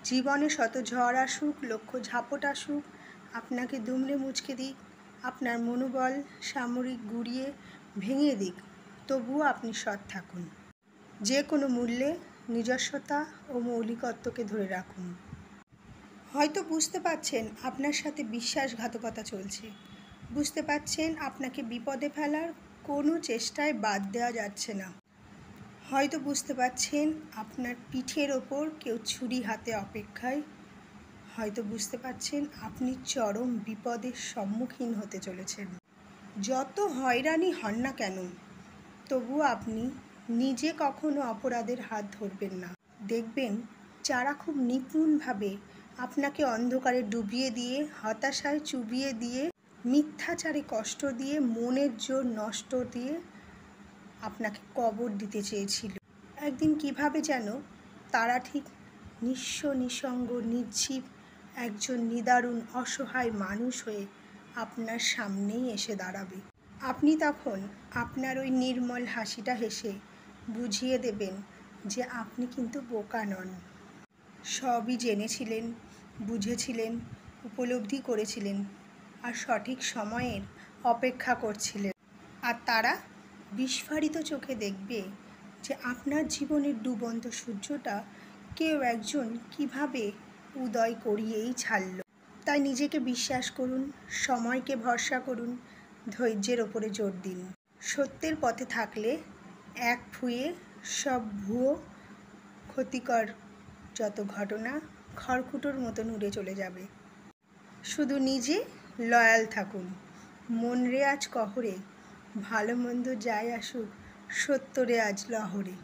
জীবনে শত ঝড় আসুক, লক্ষ ঝাপট আসুক, আপনাকে দুমড়ে মুচকে দিক, আপনার মনোবল সামরিক গুঁড়িয়ে ভেঙে দিক, তবুও আপনি সৎ থাকুন। যে কোনো মূল্যে নিজস্বতা ও মৌলিকত্বকে ধরে রাখুন। হয়তো বুঝতে পারছেন আপনার সাথে বিশ্বাসঘাতকতা চলছে, বুঝতে পারছেন আপনাকে বিপদে ফেলার কোনো চেষ্টায় বাদ দেওয়া যাচ্ছে না। হয়তো বুঝতে পারছেন আপনার পিঠের ওপর কেউ ছুরি হাতে অপেক্ষায়। হয়তো বুঝতে পারছেন আপনি চরম বিপদের সম্মুখীন হতে চলেছেন। যত হয়রানি হন না কেন, তবুও আপনি নিজে কখনো অপরাধের হাত ধরবেন না। দেখবেন যারা খুব নিপুণভাবে আপনাকে অন্ধকারে ডুবিয়ে দিয়ে, হতাশায় চুবিয়ে দিয়ে, মিথ্যাচারে কষ্ট দিয়ে, মনের জোর নষ্ট দিয়ে আপনাকে কবর দিতে চেয়েছিল, একদিন কিভাবে যেন তারা ঠিক নিঃস্ব নিঃসঙ্গ নির্জীব একজন নিদারুণ অসহায় মানুষ হয়ে আপনার সামনেই এসে দাঁড়াবে। আপনি তখন আপনার ওই নির্মল হাসিটা হেসে বুঝিয়ে দেবেন যে আপনি কিন্তু বোকা নন। সবই জেনেছিলেন, বুঝেছিলেন, উপলব্ধি করেছিলেন, আর সঠিক সময়ের অপেক্ষা করছিলেন। আর তারা বিস্ফারিত চোখে দেখবে যে আপনার জীবনের ডুবন্ত সূর্যটা কেউ একজন কিভাবে উদয় করিয়েই ছাড়ল। তাই নিজেকে বিশ্বাস করুন, সময়কে ভরসা করুন, ধৈর্যের ওপরে জোর দিন। সত্যের পথে থাকলে এক ফুঁয়ে সব ভুয়ো ক্ষতিকর যত ঘটনা খড়কুটোর মতন উড়ে চলে যাবে। শুধু নিজে লয়াল থাকুন। মন রে আজ কহরে, ভালো মন্দ যাই আসুক, সত্য রে আজ লহরে।